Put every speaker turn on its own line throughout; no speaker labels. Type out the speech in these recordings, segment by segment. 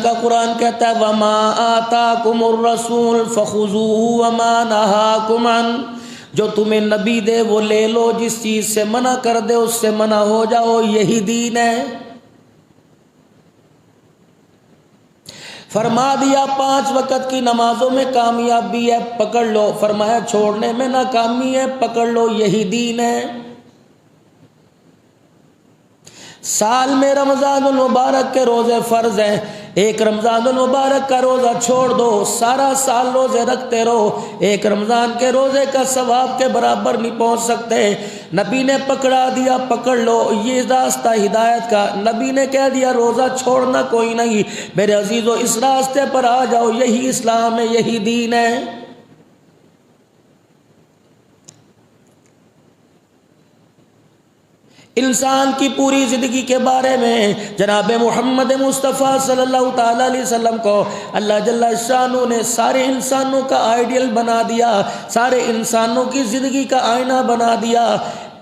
کا قرآن کہتا ہے وَمَا آتَاكُمُ الرَّسُولُ فَخُذُوهُ وَمَا نَهَاكُمْ عَنْهُ، جو تمہیں نبی دے وہ لے لو، جس چیز سے منع کر دے اس سے منع ہو جاؤ، یہی دین ہے۔ فرما دیا 5 وقت کی نمازوں میں کامیابی ہے، پکڑ لو، فرمایا چھوڑنے میں ناکامی ہے، پکڑ لو، یہی دین ہے۔ سال میں رمضان المبارک کے روزے فرض ہیں، ایک رمضان المبارک کا روزہ چھوڑ دو، سارا سال روزے رکھتے رہو، ایک رمضان کے روزے کا ثواب کے برابر نہیں پہنچ سکتے۔ نبی نے پکڑا دیا، پکڑ لو، یہ راستہ ہدایت کا۔ نبی نے کہہ دیا روزہ چھوڑنا کوئی نہیں، میرے عزیزو اس راستے پر آ جاؤ، یہی اسلام ہے، یہی دین ہے۔ انسان کی پوری زندگی کے بارے میں جناب محمد مصطفیٰ صلی اللہ تعالی علیہ وسلم کو اللہ جل شانہ نے سارے انسانوں کا آئیڈیل بنا دیا، سارے انسانوں کی زندگی کا آئینہ بنا دیا۔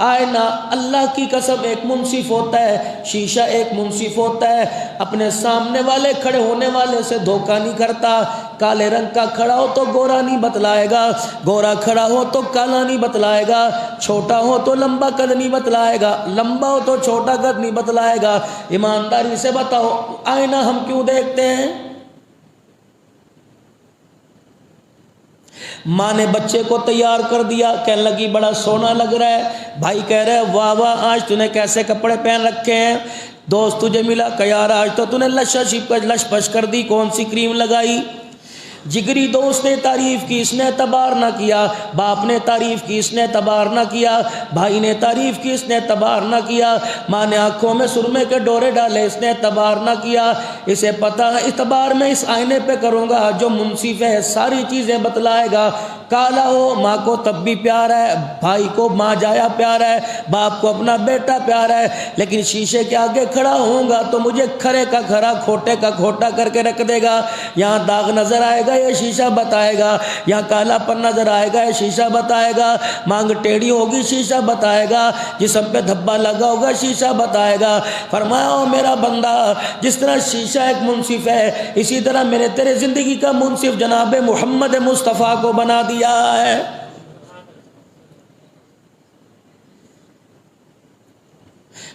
آئینہ اللہ کی قسم ایک منصف ہوتا ہے، شیشہ ایک منصف ہوتا ہے، اپنے سامنے والے کھڑے ہونے والے سے دھوکہ نہیں کرتا۔ کالے رنگ کا کھڑا ہو تو گورا نہیں بتلائے گا، گورا کھڑا ہو تو کالا نہیں بتلائے گا، چھوٹا ہو تو لمبا قد نہیں بتلائے گا، لمبا ہو تو چھوٹا قد نہیں بتلائے گا۔ ایمانداری سے بتاؤ آئینہ ہم کیوں دیکھتے ہیں؟ ماں نے بچے کو تیار کر دیا، کہنے لگی بڑا سونا لگ رہا ہے، بھائی کہہ رہے واہ واہ آج تو نے کیسے کپڑے پہن رکھے ہیں، دوست تجھے ملا کہ یار آج تو نے لش پش کر دی، کون سی کریم لگائی؟ جگری دوست نے تعریف کی، اس نے اعتبار نہ کیا، باپ نے تعریف کی، اس نے اعتبار نہ کیا، بھائی نے تعریف کی، اس نے اعتبار نہ کیا، ماں نے آنکھوں میں سرمے کے ڈورے ڈالے، اس نے اعتبار نہ کیا۔ اسے پتہ اعتبار میں اس آئینے پہ کروں گا جو منصف ہے، ساری چیزیں بتلائے گا۔ کالا ہو ماں کو تب بھی پیار ہے، بھائی کو ماں جایا پیار ہے، باپ کو اپنا بیٹا پیار ہے، لیکن شیشے کے آگے کھڑا ہوں گا تو مجھے کھرے کا کھرا کھوٹے کا کھوٹا کر کے رکھ دے گا۔ یہاں داغ نظر آئے گا یہ شیشہ بتائے گا، یہاں کالا پن نظر آئے گا یہ شیشہ بتائے گا، مانگ ٹیڑھی ہوگی شیشہ بتائے گا، جسم پہ دھبا لگا ہوگا شیشہ بتائے گا۔ فرمایا او میرا بندہ، جس طرح شیشہ ایک منصف ہے، اسی طرح میرے تیرے زندگی کا منصف جناب محمد مصطفیٰ کو بنا دیا ہے۔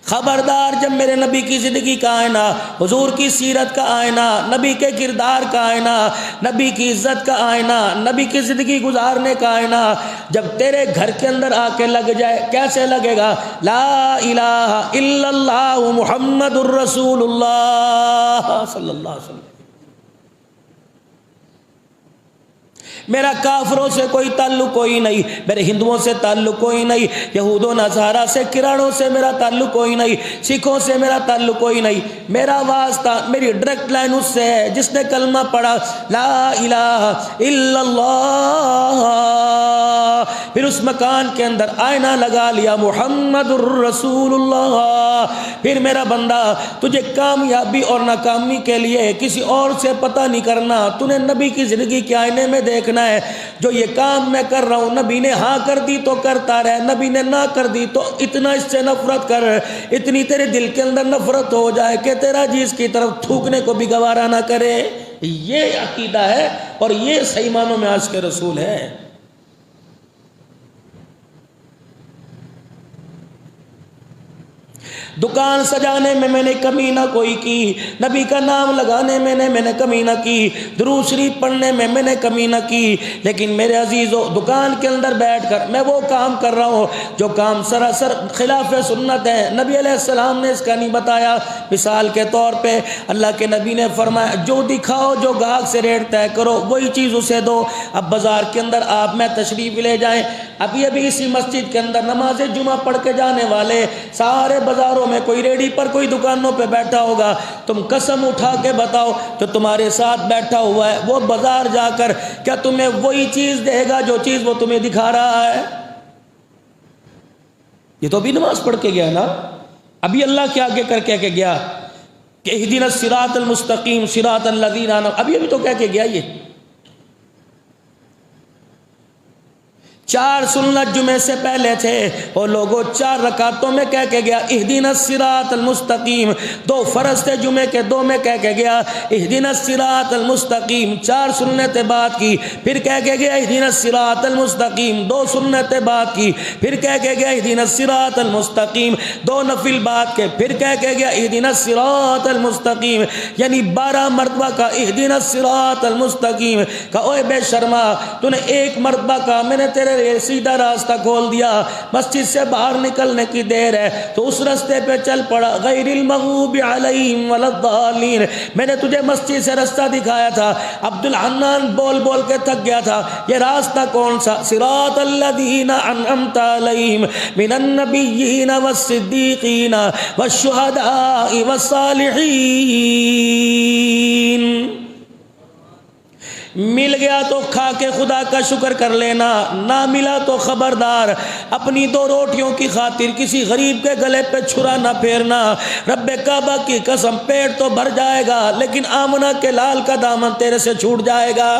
خبردار، جب میرے نبی کی زندگی کا آئینہ، حضور کی سیرت کا آئینہ، نبی کے کردار کا آئینہ، نبی کی عزت کا آئینہ، نبی کی زندگی گزارنے کا آئینہ جب تیرے گھر کے اندر آ کے لگ جائے، کیسے لگے گا؟ لا الہ الا اللہ محمد الرسول اللہ صلی اللہ علیہ وسلم۔ میرا کافروں سے کوئی تعلق کوئی نہیں، میرے ہندوؤں سے تعلق کوئی نہیں، یہود و نصارہ سے کراڑوں سے میرا تعلق کوئی نہیں، سکھوں سے میرا تعلق کوئی نہیں، میرا واسطہ میری ڈائریکٹ لائن اس سے ہے جس نے کلمہ پڑھا لا الہ الا اللہ، پھر اس مکان کے اندر آئینہ لگا لیا محمد الرسول اللہ۔ پھر میرا بندہ تجھے کامیابی اور ناکامی کے لیے کسی اور سے پتہ نہیں کرنا، تو نے نبی کی زندگی کے آئینے میں دیکھنا ہے۔ جو یہ کام میں کر رہا ہوں، نبی نے ہاں کر دی تو کرتا رہے، نبی نے نہ کر دی تو اتنا اس سے نفرت کر، اتنی تیرے دل کے اندر نفرت ہو جائے کہ تیرا جی اس کی طرف تھوکنے کو بھی گوارا نہ کرے۔ یہ عقیدہ ہے اور یہ صحیح معنوں میں عاشق رسول ہے۔ دکان سجانے میں نے کمی نہ کوئی کی، نبی کا نام لگانے میں نے کمی نہ کی، درود شریف پڑھنے میں نے کمی نہ کی، لیکن میرے عزیزو دکان کے اندر بیٹھ کر میں وہ کام کر رہا ہوں جو کام سراسر خلاف سنت ہے، نبی علیہ السلام نے اس کا نہیں بتایا۔ مثال کے طور پہ اللہ کے نبی نے فرمایا جو دکھاؤ، جو گاہک سے ریٹ طے کرو وہی چیز اسے دو۔ اب بازار کے اندر آپ میں تشریف لے جائیں، ابھی اسی مسجد کے اندر نماز جمعہ پڑھ کے جانے والے سارے بازاروں میں کوئی ریڈی پر کوئی دکانوں پہ بیٹھا ہوگا، تم قسم اٹھا کے بتاؤ جو تمہارے ساتھ بیٹھا ہوا ہے وہ بازار جا کر کیا تمہیں وہی چیز دے گا جو چیز وہ تمہیں دکھا رہا ہے؟ یہ تو ابھی نماز پڑھ کے گیا نا، ابھی اللہ کے آگے کر کے گیا کہ اہدنا الصراط المستقیم صراط الذین انعمت، ابھی تو کہہ کے گیا۔ یہ 4 سنت جمعے سے پہلے تھے، وہ لوگوں 4 رکعتوں میں کہہ کے گیا اہدنا الصراط المستقیم، 2 فرض تھے جمعے کے، 2 میں کہہ کے گیا اہدنا الصراط المستقیم، 4 سنتیں بعد کی، پھر کہہ کے گیا اہدنا الصراط المستقیم، 2 سنتیں بعد کی، پھر کہہ کے گیا اہدنا الصراط المستقیم، 2 نفل بعد کے، پھر کہہ کے گیا اہدنا الصراط المستقیم، یعنی 12 مرتبہ کا اہدنا الصراط المستقیم کا اوے بے شرما تو نے 1 مرتبہ کا میں نے تیرے سیدھا راستہ کھول دیا، مسجد سے باہر نکلنے کی دیر ہے تو اس راستے پہ چل پڑا، غیر المغضوب علیہم ولا الضالین، میں نے تجھے مسجد سے راستہ دکھایا تھا، عبد الحنان بول بول کے تھک گیا تھا، یہ راستہ کون سا؟ صراط الذین انعمت علیہم من النبیین والصدیقین والشہداء والصالحین۔ مل گیا تو کھا کے خدا کا شکر کر لینا، نہ ملا تو خبردار اپنی 2 روٹیوں کی خاطر کسی غریب کے گلے پہ چھرا نہ پھیرنا۔ رب کعبہ کی قسم پیٹ تو بھر جائے گا لیکن آمنہ کے لال کا دامن تیرے سے چھوٹ جائے گا۔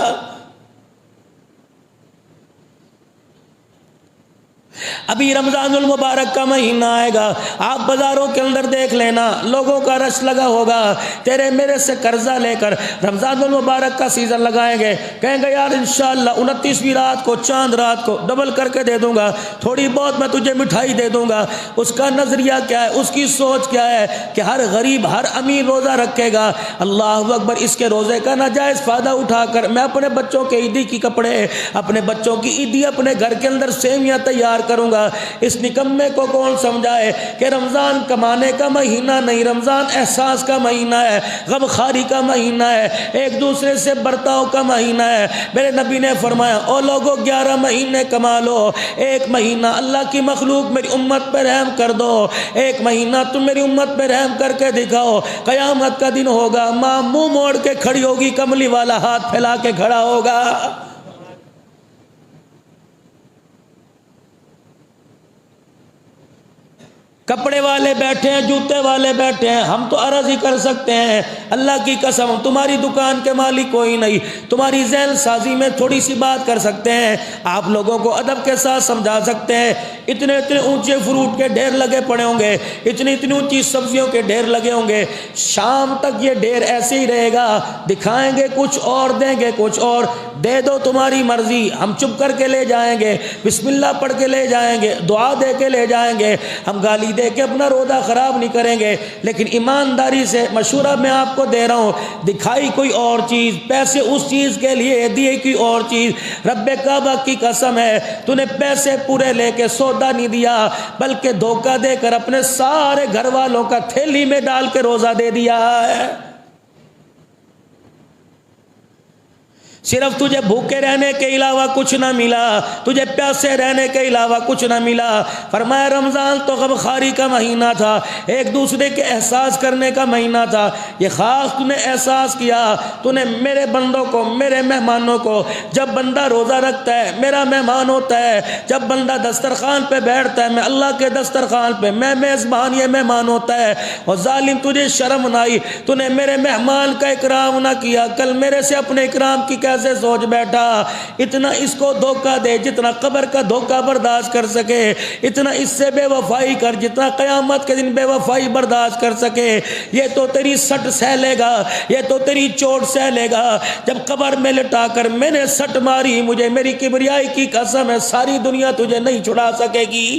ابھی رمضان المبارک کا مہینہ آئے گا، آپ بازاروں کے اندر دیکھ لینا لوگوں کا رش لگا ہوگا، تیرے میرے سے قرضہ لے کر رمضان المبارک کا سیزن لگائیں گے، کہیں گے یار انشاءاللہ 29ویں رات کو چاند رات کو ڈبل کر کے دے دوں گا، تھوڑی بہت میں تجھے مٹھائی دے دوں گا۔ اس کا نظریہ کیا ہے؟ اس کی سوچ کیا ہے کہ ہر غریب ہر امیر روزہ رکھے گا، اللہ اکبر، اس کے روزے کا ناجائز فائدہ اٹھا کر میں اپنے بچوں کے عیدی کی کپڑے، اپنے بچوں کی عیدی، اپنے گھر کے اندر سیویاں تیار کروں گا۔ اس نکمے کو کون سمجھائے کہ رمضان کمانے کا مہینہ نہیں، رمضان احساس کا مہینہ ہے، غم خاری کا مہینہ ہے، ایک دوسرے سے برتاؤ کا مہینہ ہے۔ میرے نبی نے فرمایا او لوگوں 11 مہینے کما لو، 1 مہینہ اللہ کی مخلوق میری امت پہ رحم کر دو، 1 مہینہ تم میری امت پہ رحم کر کے دکھاؤ، قیامت کا دن ہوگا، ماں منہ موڑ کے کھڑی ہوگی، کملی والا ہاتھ پھیلا کے کھڑا ہوگا۔ کپڑے والے بیٹھے ہیں، جوتے والے بیٹھے ہیں، ہم تو عرض ہی کر سکتے ہیں اللہ کی قسم تمہاری دکان کے مالک کوئی نہیں، تمہاری ذہن سازی میں تھوڑی سی بات کر سکتے ہیں، آپ لوگوں کو ادب کے ساتھ سمجھا سکتے ہیں۔ اتنے اونچے فروٹ کے ڈھیر لگے پڑے ہوں گے، اتنی اونچی سبزیوں کے ڈھیر لگے ہوں گے، شام تک یہ ڈھیر ایسے ہی رہے گا، دکھائیں گے کچھ اور دیں گے کچھ اور، دے دو تمہاری مرضی، ہم چپ کر کے لے جائیں گے، بسم اللہ پڑھ کے لے جائیں گے، دعا دے کے لے جائیں گے، ہم گالی دے کے اپنا روزہ خراب نہیں کریں گے، لیکن ایمانداری سے مشورہ میں آپ کو دے رہا ہوں، دکھائی کوئی اور چیز، پیسے اس چیز کے لیے دیے کوئی اور چیز۔ رب کعبہ کی قسم ہے تو نے پیسے پورے لے کے سودا نہیں دیا بلکہ دھوکہ دے کر اپنے سارے گھر والوں کا تھیلی میں ڈال کے روزہ دے دیا ہے۔ صرف تجھے بھوکے رہنے کے علاوہ کچھ نہ ملا، تجھے پیاسے رہنے کے علاوہ کچھ نہ ملا۔ فرمایا رمضان تو غم خاری کا مہینہ تھا، ایک دوسرے کے احساس کرنے کا مہینہ تھا، یہ خاص تو نے احساس کیا، تو نے میرے بندوں کو، میرے مہمانوں کو، جب بندہ روزہ رکھتا ہے میرا مہمان ہوتا ہے، جب بندہ دسترخوان پہ بیٹھتا ہے میں اللہ کے دسترخوان پہ، میں میزبان یہ مہمان ہوتا ہے، اور ظالم تجھے شرم نہ آئی، تو نے میرے مہمان کا اکرام نہ کیا، کل میرے سے اپنے اکرام کی کیسے سوچ بیٹھا؟ اتنا اس کو دھوکہ دے جتنا قبر کا دھوکہ برداشت کر سکے، اتنا اس سے بے وفائی کر جتنا قیامت کے دن بے وفائی برداشت کر سکے۔ یہ تو تیری سٹ سہ لے گا، یہ تو تیری چوٹ سہ لے گا، جب قبر میں لٹا کر میں نے سٹ ماری، مجھے میری کبریائی کی قسم ہے ساری دنیا تجھے نہیں چھڑا سکے گی۔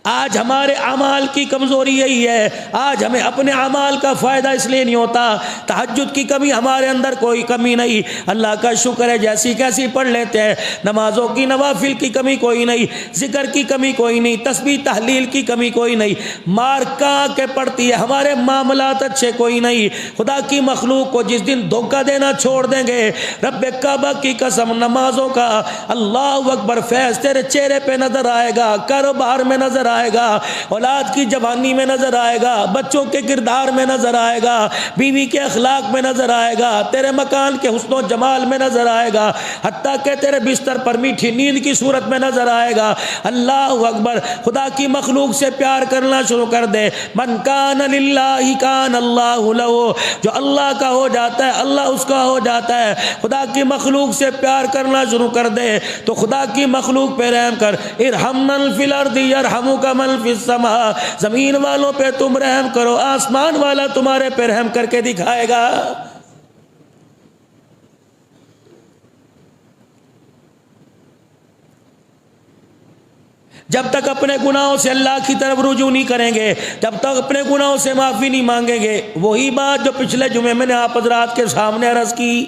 آج ہمارے اعمال کی کمزوری یہی ہے، آج ہمیں اپنے اعمال کا فائدہ اس لیے نہیں ہوتا، تہجد کی کمی ہمارے اندر کوئی کمی نہیں، اللہ کا شکر ہے جیسی کیسی پڑھ لیتے ہیں، نمازوں کی نوافل کی کمی کوئی نہیں، ذکر کی کمی کوئی نہیں، تسبیح تحلیل کی کمی کوئی نہیں، مار کہاں کے پڑتی ہے، ہمارے معاملات اچھے کوئی نہیں۔ خدا کی مخلوق کو جس دن دھوکہ دینا چھوڑ دیں گے، رب کعبہ کی قسم نمازوں کا اللہ اکبر فیض تیرے چہرے پہ نظر آئے گا، کاروبار میں نظر آئے گا، اولاد کی جوانی میں نظر آئے گا، بچوں کے کردار میں نظر آئے گا، بیوی کے اخلاق میں نظر آئے گا، تیرے مکان کے حسن و جمال میں نظر آئے گا، حتیٰ کہ تیرے بستر پر میٹھی نیند کی صورت میں نظر آئے گا۔ اللہ اکبر، خدا کی مخلوق سے پیار کرنا شروع کر دے۔ من کان للہ کان اللہ لہ، جو اللہ کا ہو جاتا ہے اللہ اس کا ہو جاتا ہے۔ خدا کی مخلوق سے پیار کرنا شروع کر دے تو خدا کی مخلوق پہ رحم کر۔ ارحم من فی الارض یرحمک من فی السماء، زمین والوں پہ تم رحم کرو، آسمان والا تمہارے پہ رحم کر کے دکھائے گا۔ جب تک اپنے گناہوں سے اللہ کی طرف رجوع نہیں کریں گے، جب تک اپنے گناہوں سے معافی نہیں مانگیں گے، وہی بات جو پچھلے جمعے میں نے آپ حضرات کے سامنے عرض کی،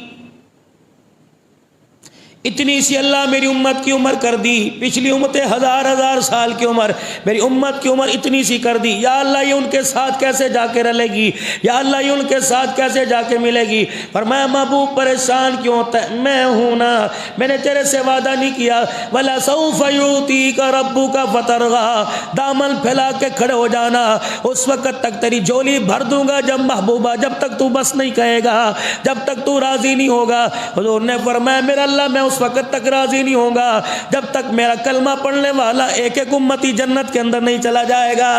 اتنی سی اللہ میری امت کی عمر کر دی، پچھلی امتیں ہزار ہزار سال کی عمر، میری امت کی عمر اتنی سی کر دی، یا اللہ یہ ان کے ساتھ کیسے جا کے رلے گی، یا اللہ یہ ان کے ساتھ کیسے جا کے ملے گی۔ فرمایا محبوب پریشان کیوں ہوتا ہے؟ میں ہوں نا، میں نے تیرے سے وعدہ نہیں کیا وَلَسَوْفَ يُعْطِيكَ رَبُّكَ فَتَرْضَىٰ، دامن پھیلا کے کھڑے ہو جانا، اس وقت تک تیری جھولی بھر دوں گا جب محبوبہ، جب تک تو بس نہیں کہے گا، جب تک تو راضی نہیں ہوگا۔ حضور نے فرمایا میرا اللہ میں اس وقت تک راضی نہیں ہوں گا جب تک میرا کلمہ پڑھنے والا ایک ایک امتی جنت کے اندر نہیں چلا جائے گا۔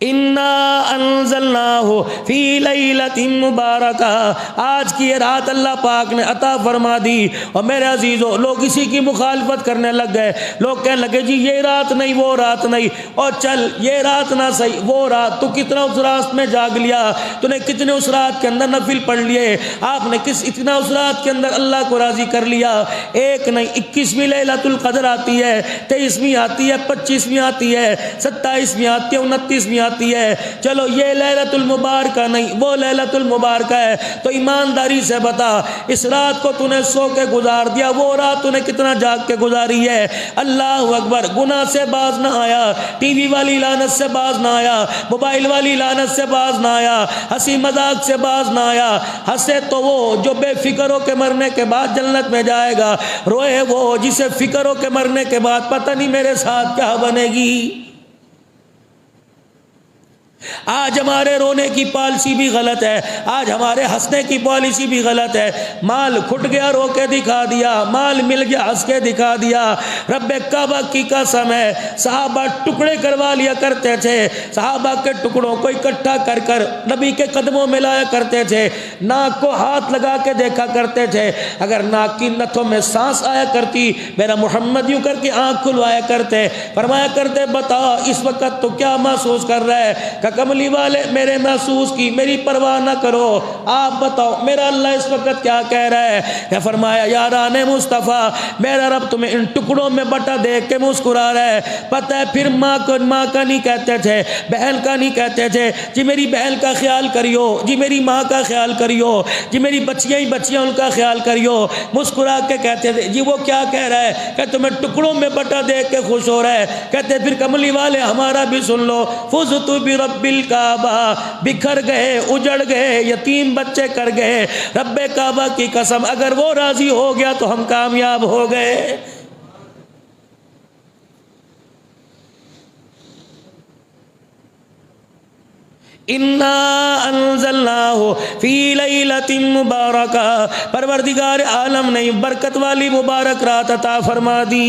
اِنَّا أَنزَلْنَاهُ فِي لَيْلَةٍ مُبَارَكَةٍ، آج کی یہ رات اللہ پاک نے عطا فرما دی۔ اور میرے عزیزو، لوگ اسی کی مخالفت کرنے لگ گئے، لوگ کہنے لگے جی یہ رات نہیں وہ رات نہیں، اور چل یہ رات نہ صحیح وہ رات، تو کتنا اس رات میں جاگ لیا، تو نے کتنے اس رات کے اندر نفل پڑھ لیے، آپ نے اتنا اس رات کے اندر اللہ کو راضی کر لیا۔ ایک نہیں 21ویں لیلۃ القدر آتی ہے، 23ویں آتی ہے، 25ویں آتی ہے، 27ویں آتی ہے، 29ویں آتی ہے، چلو یہ لیلۃ المبارکہ نہیں وہ لیلۃ المبارکہ ہے، تو ایمانداری سے بتا اس رات کو تو نے سو کے گزار دیا، وہ رات تو نے کتنا جاگ کے گزاری ہے؟ اللہ اکبر، گناہ سے باز نہ آیا، ٹی وی والی لعنت سے باز نہ آیا، موبائل والی لعنت سے باز نہ آیا، ہنسی مذاق سے باز نہ آیا۔ ہنسے تو وہ جو بے فکر ہو کے مرنے کے بعد جنت میں جائے گا، روئے وہ جسے فکر ہو کے مرنے کے بعد پتہ نہیں میرے ساتھ کیا بنے گی۔ آج ہمارے رونے کی پالیسی بھی غلط ہے، آج ہمارے ہنسنے کی پالیسی بھی غلط ہے۔ مال کھٹ گیا رو کے دکھا دیا، مال مل گیا ہنس کے دکھا دیا۔ رب کعبہ کی قسم ہے، صحابہ ٹکڑے کروا لیا کرتے تھے، صحابہ کے ٹکڑوں کو اکٹھا کر کر نبی کے قدموں میں لایا کرتے تھے، ناک کو ہاتھ لگا کے دیکھا کرتے تھے، اگر ناک کی نتھوں میں سانس آیا کرتی میرا محمد یوں کر کے آنکھ کھلوایا کرتے، فرمایا کرتے بتا اس وقت تو کیا محسوس کر رہا ہے؟ کملی والے میرے محسوس کی میری پرواہ نہ کرو، آپ بتاؤ میرا اللہ اس وقت کیا کہہ رہا ہے؟ کہ فرمایا یاران مصطفیٰ میرا رب تمہیں ان ٹکڑوں میں بٹا دیکھ کے مسکرا رہا ہے۔ پتہ ہے پھر ماں کا نہیں کہتے تھے، بہن کا نہیں کہتے تھے جی میری بہن کا خیال کریو، جی میری ماں کا خیال کریو، جی میری بچیاں ہی بچیاں ان کا خیال کریو، مسکرا کے کہتے تھے۔ جی وہ کیا کہہ رہا ہے کہ تمہیں ٹکڑوں میں بٹا دیکھ کے خوش ہو رہا ہے؟ کہتے پھر کملی والے ہمارا بھی سن لو، فزت برب کعبہ، بکھر گئے اجڑ گئے یتیم بچے کر گئے، رب کعبہ کی قسم اگر وہ راضی ہو گیا تو ہم کامیاب ہو گئے۔ اِنَّا أَنزَلْنَاهُ فِي لَيْلَةٍ مُبَارَكَةٍ، پروردگار عالم نے برکت والی مبارک رات عطا فرما دی۔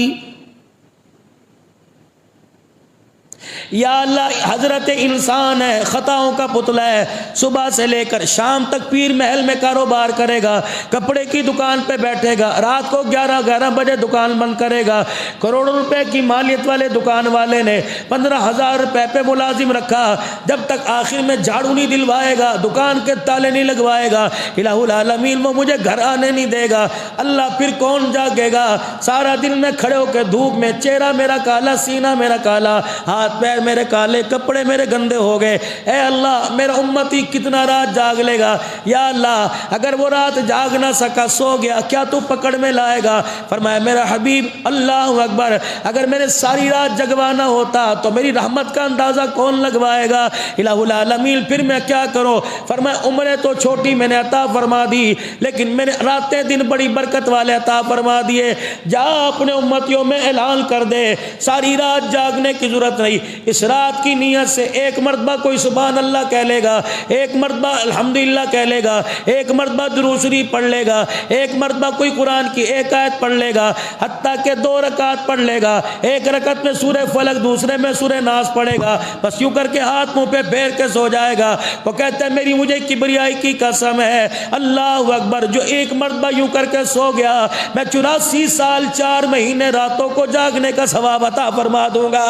یا اللہ حضرت انسان ہے، خطاؤں کا پتلا ہے، صبح سے لے کر شام تک پیر محل میں کاروبار کرے گا، کپڑے کی دکان پہ بیٹھے گا، رات کو 11 بجے دکان بند کرے گا، کروڑوں روپے کی مالیت والے دکان والے نے 15,000 روپے پہ ملازم رکھا، جب تک آخر میں جھاڑو نہیں دلوائے گا، دکان کے تالے نہیں لگوائے گا، الہ العالمین وہ مجھے گھر آنے نہیں دے گا، اللہ پھر کون جاگے گا؟ سارا دن میں کھڑے ہو کے دھوپ میں، چہرہ میرا کالا، سینہ میرا کالا، ہاتھ پیر بغیر میرے کالے کپڑے میرے گندے ہو گئے، اے اللہ میرا امتی کتنا رات جاگ لے گا، یا اللہ اگر وہ رات جاگ نہ سکا سو گیا کیا تو پکڑ میں لائے گا؟ فرمایا میرا حبیب اللہ اکبر، اگر میرے ساری رات جگوانا ہوتا تو میری رحمت کا اندازہ کون لگوائے گا؟ الہ العالمین پھر میں کیا کروں؟ فرمایا عمریں تو چھوٹی میں نے عطا فرما دی، لیکن میں نے راتیں دن بڑی برکت والے عطا فرما دیے، جا اپنے امتیوں میں اعلان کر دے ساری رات جاگنے کی ضرورت نہیں، اس رات کی نیت سے ایک مرتبہ کوئی سبحان اللہ کہہ لے گا، ایک مرتبہ الحمدللہ کہہ لے گا، ایک مرتبہ درود شریف پڑھ لے گا، ایک مرتبہ کوئی قرآن کی ایک آیت پڑھ لے گا، حتیٰ کہ 2 رکعت پڑھ لے گا، ایک رکعت میں سورہ فلق دوسرے میں سورہ ناس پڑھے گا، بس یوں کر کے ہاتھ منہ پہ پھیر کے سو جائے گا، وہ کہتا ہے میری مجھے کبریائی کی قسم ہے اللہ اکبر، جو ایک مرتبہ یوں کر کے سو گیا میں 84 سال 4 مہینے راتوں کو جاگنے کا ثواب عطا فرما دوں گا۔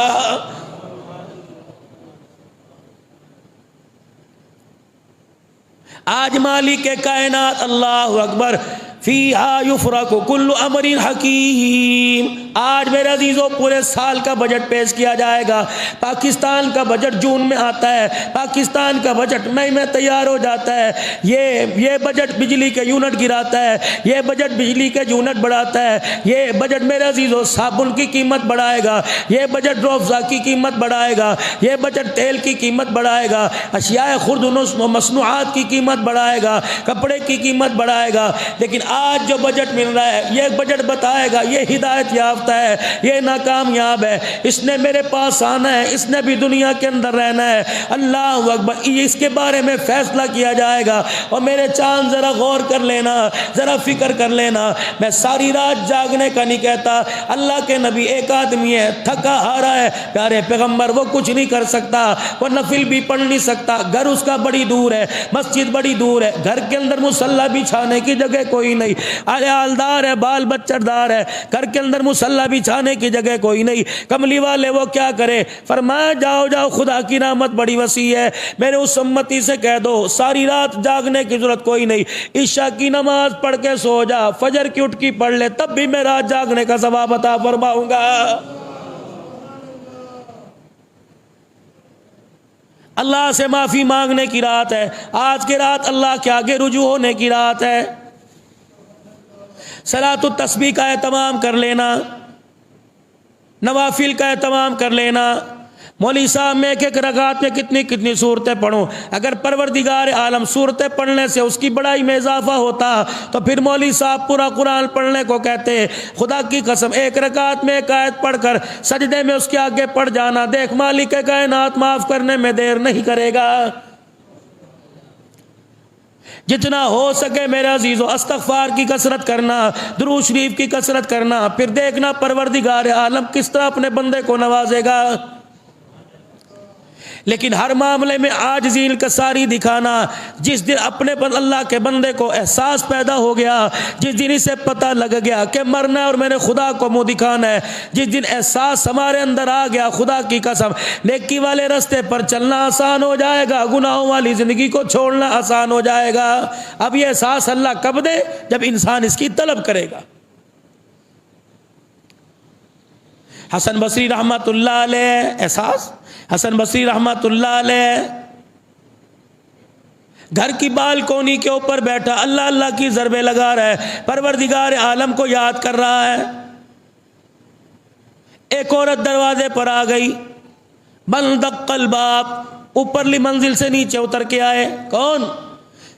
آج مالک کائنات اللہ اکبر فیہا یفرق کل امر حکیم، آج میرے عزیزوں پورے سال کا بجٹ پیش کیا جائے گا۔ پاکستان کا بجٹ جون میں آتا ہے، پاکستان کا بجٹ مئی میں تیار ہو جاتا ہے، یہ بجٹ بجلی کے یونٹ گراتا ہے، یہ بجٹ بجلی کے یونٹ بڑھاتا ہے، یہ بجٹ میرے عزیزوں صابن کی قیمت بڑھائے گا، یہ بجٹ روفزا کی قیمت بڑھائے گا، یہ بجٹ تیل کی قیمت بڑھائے گا، اشیاء خرد و مصنوعات کی قیمت بڑھائے گا، کپڑے کی قیمت بڑھائے گا، لیکن آج جو بجٹ مل رہا ہے یہ بجٹ بتائے گا یہ ہدایت یافتہ ہے، یہ ناکامیاب ہے، اس نے میرے پاس آنا ہے، اس نے بھی دنیا کے اندر رہنا ہے، اللہ اکبر، اس کے بارے میں فیصلہ کیا جائے گا۔ اور میرے چاند ذرا غور کر لینا، ذرا فکر کر لینا، میں ساری رات جاگنے کا نہیں کہتا، اللہ کے نبی ایک آدمی ہے تھکا ہارا ہے، پیارے پیغمبر وہ کچھ نہیں کر سکتا، وہ نفل بھی پڑھ نہیں سکتا، گھر اس کا بڑی دور ہے، مسجد بڑی دور ہے، گھر کے اندر مصلی بچھانے کی جگہ کوئی نہیں، عیالدار ہے، بال بچہ دار ہے، گھر کے اندر مصلی بچھانے کی جگہ کوئی نہیں، کملی والے وہ کیا کرے؟ فرمایا جاؤ جاؤ خدا کی رحمت بڑی وسیع ہے، میرے اس امتی سے کہہ دو ساری رات جاگنے کی ضرورت کوئی نہیں، عشاء کی نماز پڑھ کے سو جا، فجر کی اٹھ کی پڑھ لے، تب بھی میں رات جاگنے کا ثواب عطا فرماؤں گا۔ اللہ سے معافی مانگنے کی رات ہے، آج کی رات اللہ کے آگے رجوع ہونے کی رات ہے، صلاۃ التسبیح کا اہتمام کر لینا، نوافل کا اہتمام کر لینا۔ مولوی صاحب میں ایک رکعت میں کتنی صورتیں پڑھوں؟ اگر پروردگار عالم صورتیں پڑھنے سے اس کی بڑائی میں اضافہ ہوتا تو پھر مولوی صاحب پورا قرآن پڑھنے کو کہتے۔ خدا کی قسم ایک رکعت میں ایک آیت پڑھ کر سجدے میں اس کے آگے پڑھ جانا، دیکھ مالک کائنات معاف کرنے میں دیر نہیں کرے گا۔ جتنا ہو سکے میرے عزیزو استغفار کی کثرت کرنا، درود شریف کی کثرت کرنا، پھر دیکھنا پروردگار عالم کس طرح اپنے بندے کو نوازے گا۔ لیکن ہر معاملے میں عاجزی انکساری دکھانا، جس دن اپنے اللہ کے بندے کو احساس پیدا ہو گیا، جس دن اسے پتہ لگ گیا کہ مرنا ہے اور میں نے خدا کو منہ دکھانا ہے، جس دن احساس ہمارے اندر آ گیا، خدا کی قسم نیکی والے راستے پر چلنا آسان ہو جائے گا، گناہوں والی زندگی کو چھوڑنا آسان ہو جائے گا۔ اب یہ احساس اللہ کب دے؟ جب انسان اس کی طلب کرے گا۔ حسن بصری رحمت اللہ علیہ احساس، حسن بصری رحمت اللہ علیہ گھر کی بالکونی کے اوپر بیٹھا اللہ اللہ کی ضربیں لگا رہا ہے، پروردگار عالم کو یاد کر رہا ہے۔ ایک عورت دروازے پر آ گئی، من دق الباب، اوپرلی منزل سے نیچے اتر کے آئے۔ کون؟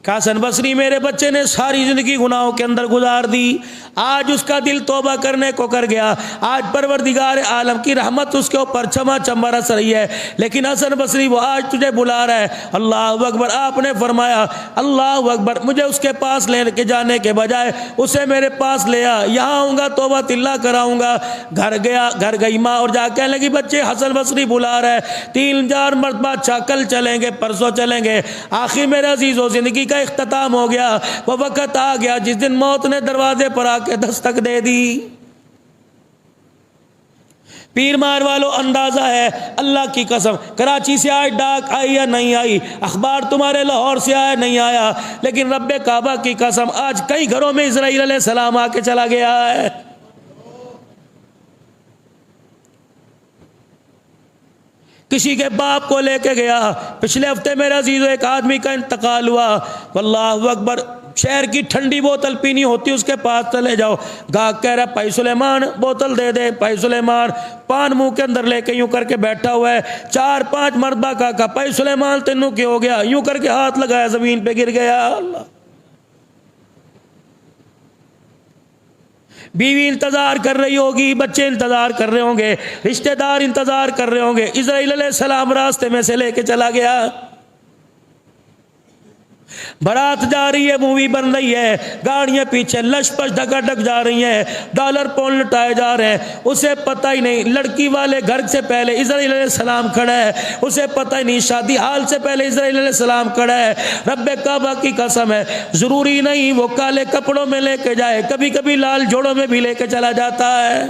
حسن بصری، میرے بچے نے ساری زندگی گناہوں کے اندر گزار دی، آج اس کا دل توبہ کرنے کو کر گیا، آج پروردگار عالم کی رحمت اس کے اوپر چما چم برس رہی ہے، لیکن حسن بصری وہ آج تجھے بلا رہا ہے۔ اللہ اکبر، آپ نے فرمایا اللہ اکبر، مجھے اس کے پاس لے کے جانے کے بجائے اسے میرے پاس لے آ، یہاں آؤں گا توبہ اللہ کراؤں گا۔ گھر گیا، گھر گئی ماں اور جا کہنے لگی بچے حسن بصری بلا رہا ہے، 3-4 مرتبہ، اچھا کل چلیں گے، پرسوں چلیں گے۔ آخر میرے عزیزو زندگی کا اختتام ہو گیا، وہ وقت آ گیا جس دن موت نے دروازے پر آ کے دستک دے دی۔ پیر مار والو اندازہ ہے اللہ کی قسم، کراچی سے آج ڈاک آئی یا نہیں آئی، اخبار تمہارے لاہور سے آیا نہیں آیا، لیکن رب کعبہ کی قسم آج کئی گھروں میں اسرائیل علیہ السلام آ کے چلا گیا ہے۔ کسی کے باپ کو لے کے گیا. پچھلے ہفتے میرے عزیزو ایک آدمی کا انتقال ہوا. واللہ اکبر، شہر کی ٹھنڈی بوتل پینی ہوتی اس کے پاس چلے جاؤ، گاہک کہہ رہا ہے بھائی سلیمان بوتل دے دے. بھائی سلیمان پان منہ کے اندر لے کے یوں کر کے بیٹھا ہوا ہے. 4-5 مرتبہ کہا بھائی سلیمان تینوں کیا ہو گیا؟ یوں کر کے ہاتھ لگایا، زمین پہ گر گیا. اللہ، بیوی انتظار کر رہی ہوگی، بچے انتظار کر رہے ہوں گے، رشتہ دار انتظار کر رہے ہوں گے. اسرائیل علیہ السلام راستے میں سے لے کے چلا گیا. بارات جا رہی ہے، مووی بن رہی ہے، گاڑیاں پیچھے لش پش ڈھکا ڈھک جا رہی ہیں، ڈالر پاؤنڈ لٹائے جا رہے ہیں. اسے پتہ ہی نہیں، لڑکی والے گھر سے پہلے اسرائیل علیہ السلام کھڑا ہے. اسے پتہ ہی نہیں، شادی حال سے پہلے اسرائیل علیہ السلام کھڑا ہے. رب کعبہ کی قسم ہے، ضروری نہیں وہ کالے کپڑوں میں لے کے جائے، کبھی کبھی لال جوڑوں میں بھی لے کے چلا جاتا ہے.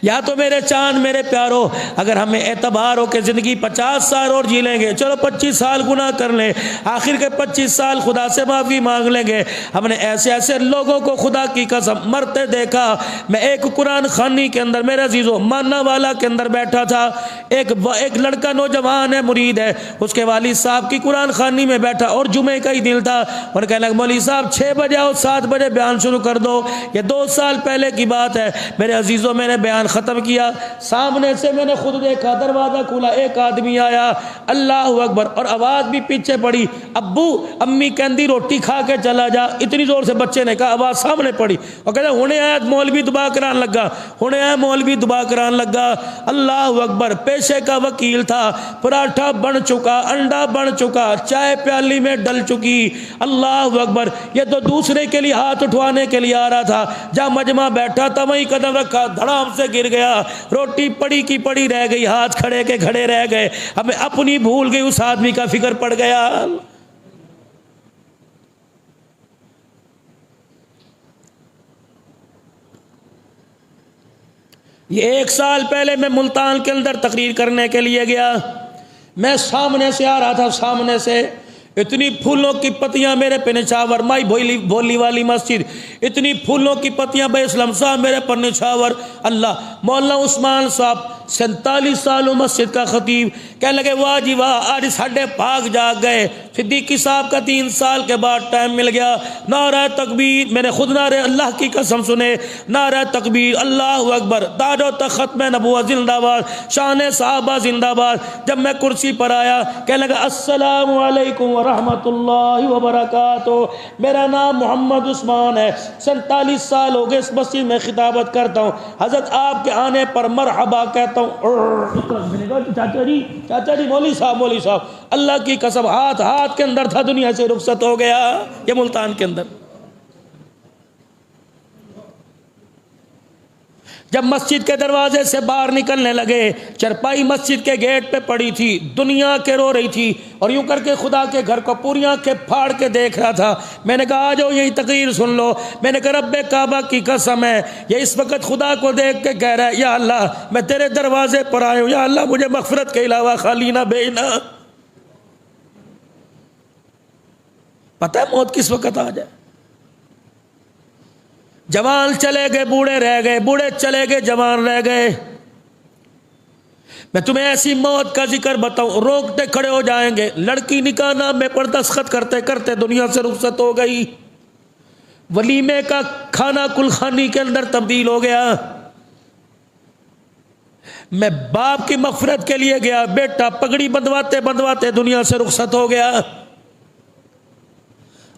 یا تو میرے چاند میرے پیارو، اگر ہمیں اعتبار ہو کہ زندگی 50 سال اور جی لیں گے، چلو 25 سال گناہ کر لیں، آخر کے 25 سال خدا سے معافی مانگ لیں گے. ہم نے ایسے ایسے لوگوں کو خدا کی قسم مرتے دیکھا. میں ایک قرآن خوانی کے اندر میرے عزیزو مانا والا کے اندر بیٹھا تھا. ایک لڑکا نوجوان ہے، مرید ہے، اس کے والد صاحب کی قرآن خوانی میں بیٹھا اور جمعے کا ہی دن تھا. اور کہنے لگا مولوی صاحب 6 بجے آؤ، 7 بجے بیان شروع کر دو. یہ 2 سال پہلے کی بات ہے میرے عزیزو. میں نے بیان ختم کیا، سامنے سے میں نے خود دیکھا، دروازہ کھولا، ایک آدمی آیا، اللہ اکبر، اور آواز بھی پیچھے پڑی، ابو امی کہندی روٹی کھا کے چلا جا. اتنی زور سے بچے نے کہا، آواز سامنے پڑی، اور کہتے ہونے آیا مولوی دبا کران لگا، ہونے آیا مولوی دبا کران لگا. اللہ اکبر، پیشے کا وکیل تھا، پراٹھا بن چکا، انڈا بن چکا، چائے پیالی میں ڈل چکی. اللہ اکبر، یہ تو دوسرے کے لیے ہاتھ اٹھوانے کے لیے آ رہا تھا. جہاں مجمع بیٹھا تھا وہیں قدم رکھا، دھڑام سے گر گیا. روٹی پڑی کی پڑی رہ گئی، ہاتھ کھڑے کے کھڑے رہ گئے. ہمیں اپنی بھول گئی، اس آدمی کا فکر پڑ گیا. یہ 1 سال پہلے میں ملتان کے اندر تقریر کرنے کے لیے گیا. میں سامنے سے آ رہا تھا، سامنے سے اتنی پھولوں کی پتیاں میرے پہ نچھاور، مائی بولی والی مسجد، اتنی پھولوں کی پتیاں بھائی اسلام صاحب میرے پر نچھاور. اللہ، مولانا عثمان صاحب 47 سالوں مسجد کا خطیب، کہنے لگے واہ جی واہ، آج ساڑھے پاک جاگ گئے. صدیقی صاحب کا 3 سال کے بعد ٹائم مل گیا. نعرہ تکبیر، میں نے خود نعرہ اللہ کی قسم سنے، نعرہ تکبیر، اللہ اکبر، تاج و تخت میں نبوت زندہ باد، شان صحابہ زندہ باد. جب میں کرسی پر آیا، کہنے لگا السلام علیکم ورحمۃ اللہ وبرکاتہ. میرا نام محمد عثمان ہے، 47 سال ہو گئے اس مسجد میں خطابت کرتا ہوں. حضرت آپ کے آنے پر مرحبا کہتا ہوں. میں نے کہا چاچا جی مولوی صاحب، اللہ کی قسم ہاتھ کے اندر تھا، دنیا سے رخصت ہو گیا. یہ ملتان کے اندر جب مسجد کے دروازے سے باہر نکلنے لگے، چرپائی مسجد کے گیٹ پہ پڑی تھی، دنیا کے رو رہی تھی، اور یوں کر کے خدا کے گھر کو پوری آنکھیں پھاڑ کے دیکھ رہا تھا. میں نے کہا آ جاؤ یہی تقریر سن لو. میں نے کہا رب کعبہ کی قسم ہے، یہ اس وقت خدا کو دیکھ کے کہہ رہا ہے یا اللہ میں تیرے دروازے پر آیا ہوں، یا اللہ مجھے مغفرت کے علاوہ خالی نہ بھیجنا. پتہ ہے موت کس وقت آ جائے. جوان چلے گئے بوڑھے رہ گئے، بوڑھے چلے گئے جوان رہ گئے. میں تمہیں ایسی موت کا ذکر بتاؤں، روکتے کھڑے ہو جائیں گے. لڑکی نکاح نامے پر دستخط کرتے کرتے دنیا سے رخصت ہو گئی. ولیمے کا کھانا کلخانی کے اندر تبدیل ہو گیا. میں باپ کی مغفرت کے لیے گیا، بیٹا پگڑی بندھواتے بندھواتے دنیا سے رخصت ہو گیا.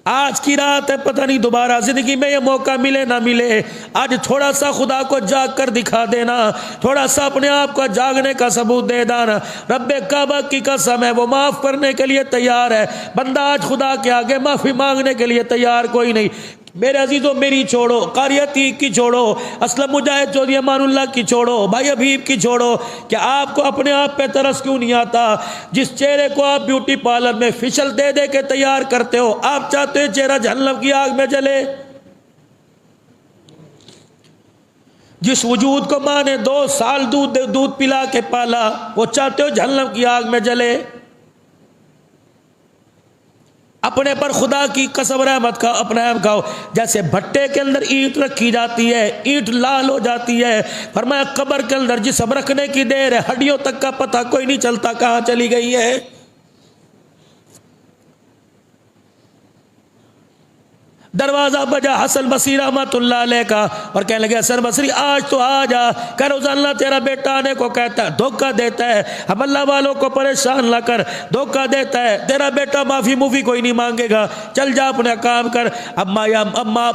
آج کی رات ہے، پتہ نہیں دوبارہ زندگی میں یہ موقع ملے نہ ملے. آج تھوڑا سا خدا کو جاگ کر دکھا دینا، تھوڑا سا اپنے آپ کو جاگنے کا ثبوت دے دینا. رب کعبہ کی قسم ہے وہ معاف کرنے کے لیے تیار ہے. بندہ آج خدا کے آگے معافی مانگنے کے لیے تیار کوئی نہیں. میرے عزیزوں میری چھوڑو، قاری عتیق کی چھوڑو، اسلم مجاہد چودھری امان اللہ کی چھوڑو، بھائی حبیب کی چھوڑو. کہ آپ کو اپنے آپ پہ ترس کیوں نہیں آتا؟ جس چہرے کو آپ بیوٹی پارلر میں فیشل دے دے کے تیار کرتے ہو، آپ چاہتے ہیں چہرہ جہنم کی آگ میں جلے؟ جس وجود کو ماں نے 2 سال دودھ پلا کے پالا، وہ چاہتے ہو جہنم کی آگ میں جلے؟ اپنے پر خدا کی قسم رحمت کا اپنا عیب کھاؤ، جیسے بھٹے کے اندر اینٹ رکھی جاتی ہے، اینٹ لال ہو جاتی ہے، فرمایا قبر کے اندر جسم رکھنے کی دیر ہے، ہڈیوں تک کا پتہ کوئی نہیں چلتا کہاں چلی گئی ہے۔ دروازہ بجا حسن بصری رحمت اللہ علیہ کا، اور کہنے لگے حسن بصری آج تو آ جا، کہ روز اللہ تیرا بیٹا آنے کو کہتا ہے، دھوکہ دیتا ہے، اب اللہ والوں کو پریشان نہ کر، دھوکہ دیتا ہے، تیرا بیٹا معافی موفی کوئی نہیں مانگے گا، چل جا اپنا کام کر۔ اب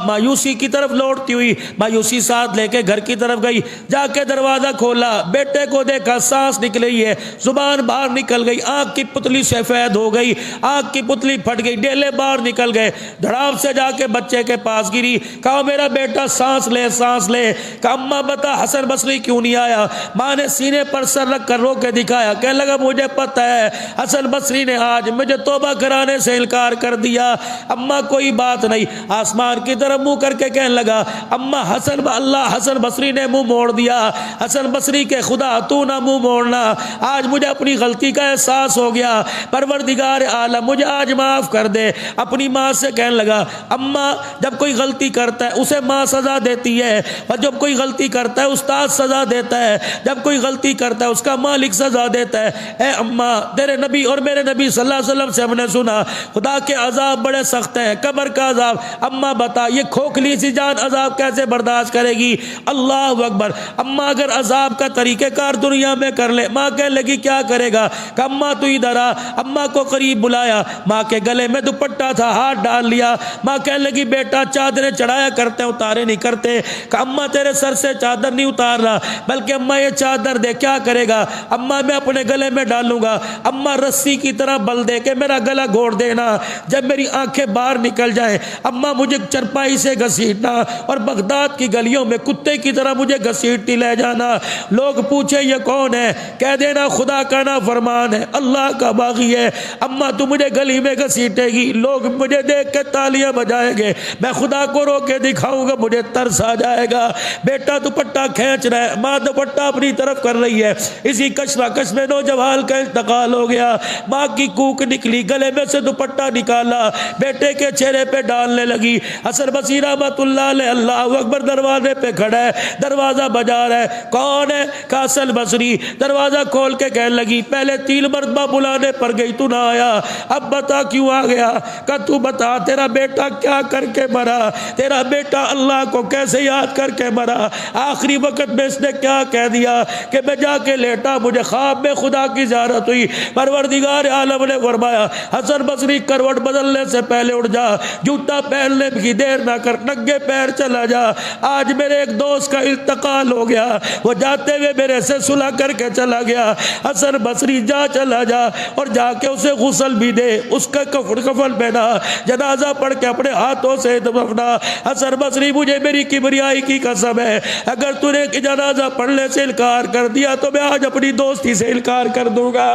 مایوسی کی طرف لوٹتی ہوئی مایوسی ساتھ لے کے گھر کی طرف گئی، جا کے دروازہ کھولا، بیٹے کو دیکھا، سانس نکلی ہے، زبان باہر نکل گئی، آنکھ کی پتلی سفید ہو گئی، آنکھ کی پتلی پھٹ گئی، ڈیلے باہر نکل گئے، دھڑام سے جا کے بچے کے پاس گری، کہا میرا بیٹا سانس لے سانس لے، کہا اماں بتا حسن بصری کیوں نہیں آیا؟ ماں نے سینے پر سر رکھ کر رو کے دکھایا، کہنے لگا مجھے پتہ ہے حسن بصری نے آج مجھے توبہ کرانے سے انکار کر دیا۔ اماں کوئی بات نہیں، آسمان کی طرف منہ کر کے کہنے لگا اماں حسن بصری نے منہ موڑ دیا، حسن بصری کے خدا تو نہ منہ موڑنا، آج مجھے اپنی غلطی کا احساس ہو گیا، پروردگار عالم مجھے آج معاف کر دے۔ اپنی ماں سے کہنے لگا اماں جب کوئی غلطی کرتا ہے اسے ماں سزا دیتی ہے، اور جب کوئی غلطی کرتا ہے استاد سزا دیتا ہے، جب کوئی غلطی کرتا ہے اس کا مالک سزا دیتا ہے۔ اے اماں تیرے نبی اور میرے نبی صلی اللہ علیہ وسلم سے ہم نے سنا خدا کے عذاب بڑے سخت ہیں، قبر کا عذاب، اماں بتا یہ کھوکھلی سی جان عذاب کیسے برداشت کرے گی؟ اللہ اکبر۔ اماں اگر عذاب کا طریقہ کار دنیا میں کر لے، ماں کہنے لگی کیا کرے گا؟ کہ اماں تو ادھر آ، اماں کو قریب بلایا، ماں کے گلے میں دوپٹہ تھا، ہاتھ ڈال لیا، ماں کہنے لگی بیٹا چادریں چڑھایا کرتے ہیں اتارے نہیں کرتے، کہ اماں تیرے سر سے چادر نہیں اتار رہا، بلکہ اماں یہ چادر دے کیا کرے گا؟ اماں میں اپنے گلے میں ڈالوں گا، اماں رسی کی طرح بل دے کے میرا گلا گھوڑ دینا، جب میری آنکھیں باہر نکل جائیں اماں مجھے چرپائی سے گھسیٹنا اور بغداد کی گلیوں میں کتے کی طرح مجھے گھسیٹتی لے جانا، لوگ پوچھے یہ کون ہے؟ کہہ دینا خدا کا نافرمان ہے، اللہ کا باغی ہے۔ اماں تو مجھے گلی میں گھسیٹے گی، لوگ مجھے دیکھ کے تالیاں بجائیں گے، میں خدا کو رو کے دکھاؤں گا، مجھے ترس آ جائے گا۔ بیٹا دوپٹہ کھینچ رہا ہے، ماں دوپٹہ اپنی طرف کر رہی ہے، اسی کشمکش میں نوجوان کا انتقال ہو گیا، ماں کی کوک نکلی، گلے میں سے دوپٹہ نکالا، بیٹے کے چہرے پہ ڈالنے لگی۔ حسن بصری رحمت اللہ علیہ اللہ اکبر دروازے پہ کھڑا ہے، دروازہ بجا رہا ہے، کون ہے؟ کہ حسن بصری۔ دروازہ کھول کے کہنے لگی پہلے 3 مرتبہ بلانے پر گئی تو نہ آیا، اب بتا کیوں آ گیا؟ کہ تو بتا تیرا بیٹا کیا کر کے مرا، تیرا بیٹا اللہ کو کیسے یاد کر کے مرا، آخری وقت میں اس نے کیا کہہ دیا کہ میں جا کے لیٹا، مجھے خواب میں خدا کی زیارت ہوئی، پروردگار عالم نے فرمایا حسن بصری کروٹ بدلنے سے پہلے اٹھ جا، جوتا پہننے کی دیر نہ کر، ننگے پیر چلا جا، آج میرے ایک دوست کا انتقال ہو گیا، وہ جاتے ہوئے میرے سے صلح کر کے چلا گیا، حسن بصری جا چلا جا اور جا کے اسے غسل بھی دے، اس کا کفن پہنا، جنازہ پڑھ کے اپنے ہاتھوں سے دفنا۔ حسن بصری مجھے میری کبریائی کی قسم ہے اگر تو نے جنازہ پڑھنے سے انکار کر دیا تو میں آج اپنی دوستی سے انکار کر دوں گا۔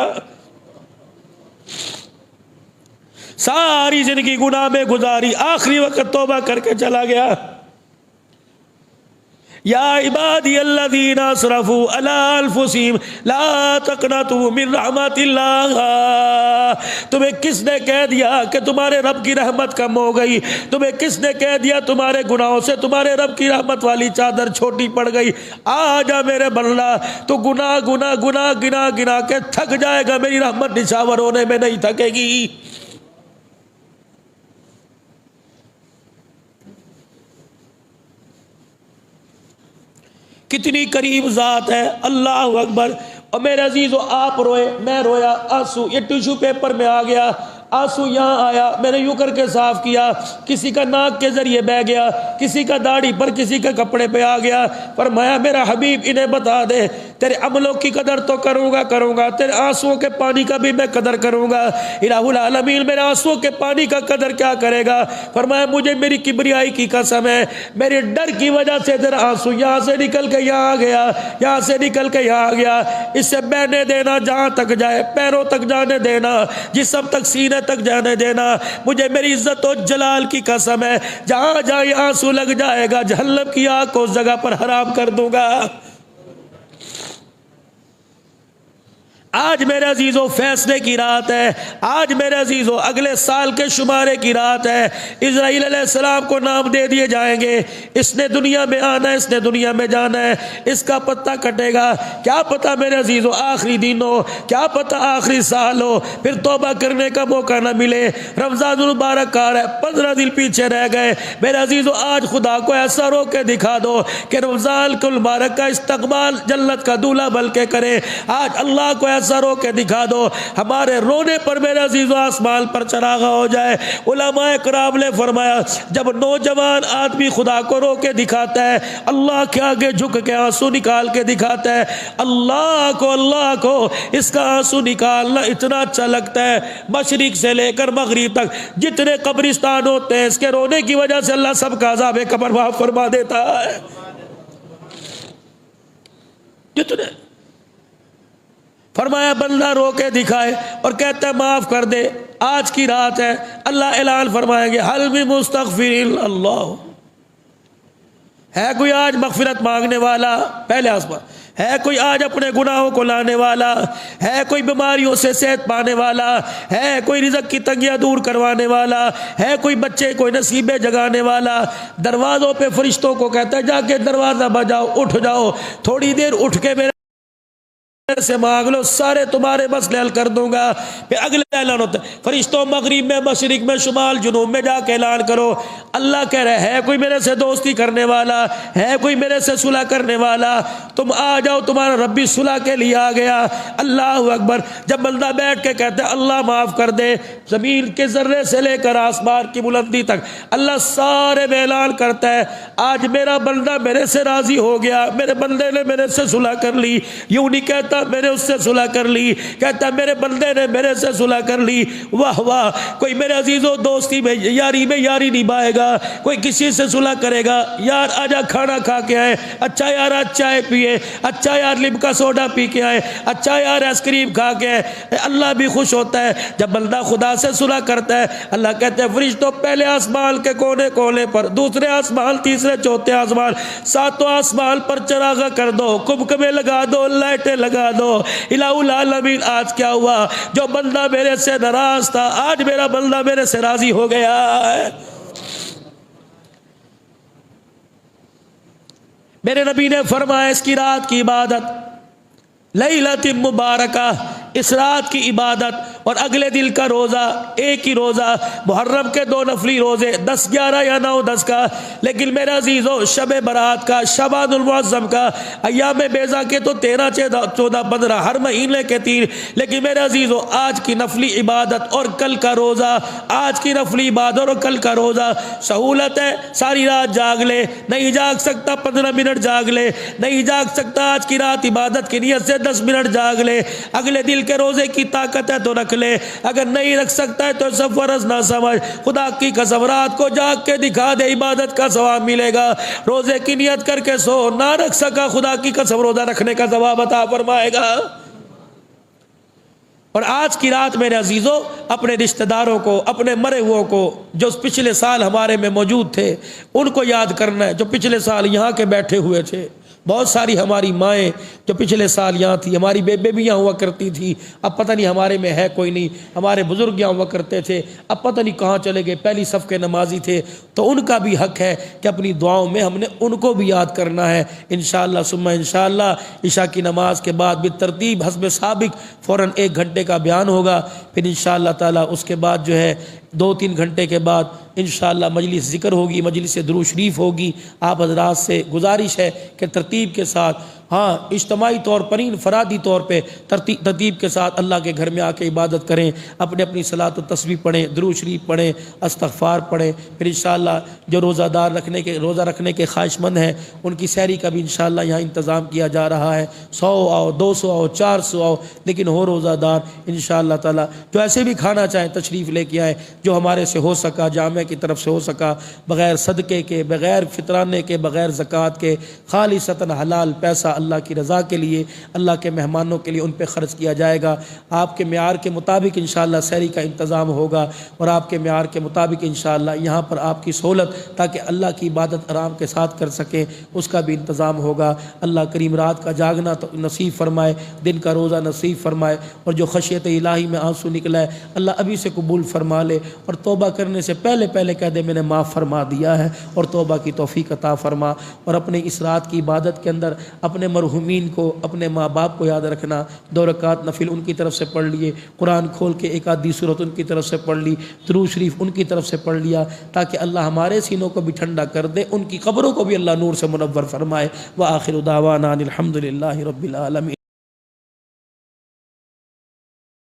ساری زندگی گناہ میں گزاری، آخری وقت توبہ کر کے چلا گیا۔ یا عبادی الذین اسرفوا علی انفسہم لا تقنطوا من رحمت اللہ۔ تمہیں کس نے کہہ دیا کہ تمہارے رب کی رحمت کم ہو گئی؟ تمہیں کس نے کہہ دیا تمہارے گناہوں سے تمہارے رب کی رحمت والی چادر چھوٹی پڑ گئی؟ آ جا میرے بندہ، تو گناہ گناہ گناہ گنا گنا کے تھک جائے گا، میری رحمت نچھاور ہونے میں نہیں تھکے گی۔ کتنی قریب ذات ہے، اللہ اکبر۔ اور میرے عزیزو آپ روئے، میں رویا، آنسو یہ ٹیشو پیپر میں آ گیا، آنسو یہاں آیا، میں نے یوں کر کے صاف کیا، کسی کا ناک کے ذریعے بہ گیا، کسی کا داڑھی پر، کسی کے کپڑے پہ آ گیا۔ فرمایا میرا حبیب انہیں بتا دے تیرے عملوں کی قدر تو کروں گا، تیرے آنسوؤں کے پانی کا بھی میں قدر کروں گا۔ الہ العالمین میرے آنسوؤں کے پانی کا قدر کیا کرے گا؟ فرمایا مجھے میری کبریائی کی قسم ہے، میرے ڈر کی وجہ سے تیرا آنسو یہاں سے نکل کے یہاں آ گیا، یہاں سے نکل کے یہاں آ گیا، اسے بہنے دینا، جہاں تک جائے، پیروں تک جانے دینا، جسم تک، سینے تک جانے دینا۔ مجھے میری عزت و جلال کی قسم ہے، جہاں جائے آنسو لگ جائے گا، جہنم کی آگ کو اس جگہ پر حرام کر دوں گا۔ آج میرے عزیزو فیصلے کی رات ہے، آج میرے عزیزو اگلے سال کے شمارے کی رات ہے۔ اسرائیل علیہ السلام کو نام دے دیے جائیں گے، اس نے دنیا میں آنا ہے، اس نے دنیا میں جانا ہے، اس کا پتہ کٹے گا۔ کیا پتہ میرے عزیزو آخری دن ہو، کیا پتہ آخری سال ہو، پھر توبہ کرنے کا موقع نہ ملے۔ رمضان المبارک آ رہا ہے، 15 دن پیچھے رہ گئے۔ میرے عزیزو آج خدا کو ایسا رو کے دکھا دو کہ رمضان المبارک کا استقبال جنت کا دولہا بن کے کرے۔ آج اللہ کو ایسا رو کے دکھا دو، ہمارے رونے پر میرے عزیزو آسمان پر چراغا ہو جائے۔ علماء کرام نے فرمایا جب نوجوان آدمی خدا کو رو کے دکھاتا ہے، اللہ کے آگے جھک کے آنسو نکال کے دکھاتا ہے، اللہ کو اس کا آنسو نکالنا اتنا اچھا لگتا ہے۔ مشرق سے لے کر مغرب تک جتنے قبرستان ہوتے ہیں، اس کے رونے کی وجہ سے اللہ سب کا عذاب قبر معاف فرما دیتا ہے۔ جتنے فرمایا بندہ رو کے دکھائے اور کہتا ہے معاف کر دے۔ آج کی رات ہے، اللہ اعلان فرمائیں گے حل من مستغفر اللہ، ہے کوئی آج مغفرت مانگنے والا؟ پہلے آسمان ہے کوئی آج اپنے گناہوں کو لانے والا؟ ہے کوئی بیماریوں سے صحت پانے والا؟ ہے کوئی رزق کی تنگیاں دور کروانے والا؟ ہے کوئی بچے کوئی نصیبیں جگانے والا؟ دروازوں پہ فرشتوں کو کہتا ہے جا کے دروازہ بجاؤ، اٹھ جاؤ، تھوڑی دیر اٹھ کے میرے سے مانگ لو، سارے تمہارے مسئلے حل کر دوں گا۔ پھر اگلے اعلان ہوتا ہے فرشتوں مغرب میں، مشرق میں، شمال جنوب میں جا کے اعلان کرو۔ اللہ کہہ رہے ہے کوئی میرے سے دوستی کرنے والا؟ ہے کوئی میرے سے صلح کرنے والا؟ تم آ جاؤ، تمہارا رب بھی صلح کے لیے آ گیا۔ اللہ اکبر۔ جب بندہ بیٹھ کے کہتا ہے اللہ معاف کر دے، زمین کے ذرے سے لے کر آسمان کی بلندی تک اللہ سارے میں اعلان کرتا ہے آج میرا بندہ میرے سے راضی ہو گیا، میرے بندے نے میرے سے صلح کر لی۔ یوں نہیں کہتا میں نے اس سے صلح کر لی، کہتا میرے بندے نے میرے سے صلح کر لی۔ واہ واہ۔ کوئی میرے عزیزو دوستی میں یاری نبھائے گا، کوئی کسی سے صلح کرے گا، یار آجا کھانا کھا کے آئے، اچھا یار آج چائے پیے، اچھا یار لیمکا سوڈا پی کے آئے، اچھا یار آئس کریم کھا کے آئے۔ اللہ بھی خوش ہوتا ہے جب بندہ خدا سے صلح کرتا ہے۔ اللہ کہتے ہیں فرشتوں پہلے آسمان کے کونے کونے پر، دوسرے آسمان، تیسرے چوتھے آسمان، ساتوں آسمان پر چراغا کر دو، کمکمے لگا دو، لائٹیں لگا دو۔ الہ العالمین آج کیا ہوا؟ جو بندہ میرے سے ناراض تھا آج میرا بندہ میرے سے راضی ہو گیا ہے۔ میرے نبی نے فرمایا اس کی رات کی عبادت لیلۃ مبارکہ، اس رات کی عبادت اور اگلے دل کا روزہ ایک ہی روزہ، محرم کے 2 نفلی روزے 10 11 یا 9 10 کا، لیکن میرے عزیزو شب برات کا، شعبان المعظم کا، ایام بیضا کے تو 13 14 15 ہر مہینے کے 3، لیکن میرے عزیزو آج کی نفلی عبادت اور کل کا روزہ، آج کی نفلی عبادت اور کل کا روزہ سہولت ہے۔ ساری رات جاگ لے، نہیں جاگ سکتا 15 منٹ جاگ لے، نہیں جاگ سکتا آج کی رات عبادت کی نیت سے 10 منٹ جاگ لے، اگلے دل کے روزے کی طاقت ہے تو رکھ لے، اگر نہیں رکھ سکتا ہے تو سب فرض نہ سمجھ، خدا کی قسم رات کو جاگ کے دکھا دے، عبادت کا ثواب ملے گا۔ روزے کی نیت کر کے سو، نہ رکھ سکا خدا کی قسم روزہ رکھنے کا ثواب عطا فرمائے گا۔ اور آج کی رات میرے عزیزوں اپنے رشتہ داروں کو، اپنے مرے ہوئوں کو جو پچھلے سال ہمارے میں موجود تھے ان کو یاد کرنا ہے، جو پچھلے سال یہاں کے بیٹھے ہوئے تھے۔ بہت ساری ہماری مائیں جو پچھلے سال یہاں تھی، ہماری بیبے بھی یہاں ہوا کرتی تھی، اب پتہ نہیں ہمارے میں ہے کوئی نہیں، ہمارے بزرگ یہاں ہوا کرتے تھے، اب پتہ نہیں کہاں چلے گئے، پہلی صف کے نمازی تھے، تو ان کا بھی حق ہے کہ اپنی دعاؤں میں ہم نے ان کو بھی یاد کرنا ہے۔ انشاءاللہ ثم انشاءاللہ عشاء کی نماز کے بعد بالترتیب حسب سابق فوراً 1 گھنٹے کا بیان ہوگا، پھر انشاءاللہ تعالی اس کے بعد جو ہے 2-3 گھنٹے کے بعد انشاءاللہ مجلس ذکر ہوگی، مجلس درود شریف ہوگی۔ آپ حضرات سے گزارش ہے کہ ترتیب کے ساتھ، ہاں اجتماعی طور پر انفرادی طور پہ ترتیب کے ساتھ اللہ کے گھر میں آ کے عبادت کریں، اپنی اپنی صلاۃ و تسبیح پڑھیں، درود شریف پڑھیں، استغفار پڑھیں۔ پھر انشاءاللہ جو روزہ رکھنے کے خواہش مند ہیں ان کی سحری کا بھی انشاءاللہ یہاں انتظام کیا جا رہا ہے، 100 آؤ، 200 آؤ، 400 آؤ، لیکن ہو روزہ دار انشاءاللہ تعالی۔ جو ایسے بھی کھانا چاہیں تشریف لے کے آئیں، جو ہمارے سے ہو سکا، جامعہ کی طرف سے ہو سکا، بغیر صدقے کے، بغیر فطرانے کے، بغیر زکوٰۃ کے، خالصتاً حلال پیسہ اللہ کی رضا کے لیے، اللہ کے مہمانوں کے لیے ان پہ خرچ کیا جائے گا۔ آپ کے معیار کے مطابق انشاءاللہ سحری کا انتظام ہوگا، اور آپ کے معیار کے مطابق انشاءاللہ یہاں پر آپ کی سہولت تاکہ اللہ کی عبادت آرام کے ساتھ کر سکیں اس کا بھی انتظام ہوگا۔ اللہ کریم رات کا جاگنا تو نصیب فرمائے، دن کا روزہ نصیب فرمائے، اور جو خشیت الہی میں آنسو نکلا ہے اللہ ابھی سے قبول فرما لے، اور توبہ کرنے سے پہلے کہہ دے میں نے معاف فرما دیا ہے، اور توبہ کی توفیق عطا فرما۔ اور اپنے اس رات کی عبادت کے اندر اپنے مرحومین کو، اپنے ماں باپ کو یاد رکھنا، 2 رکعت نفل ان کی طرف سے پڑھ لیے، قرآن کھول کے ایک آدھی سورت ان کی طرف سے پڑھ لی، درود شریف ان کی طرف سے پڑھ لیا، تاکہ اللہ ہمارے سینوں کو بھی ٹھنڈا کر دے، ان کی قبروں کو بھی اللہ نور سے منور فرمائے۔ وآخر دعوانا الحمدللہ رب العالمین۔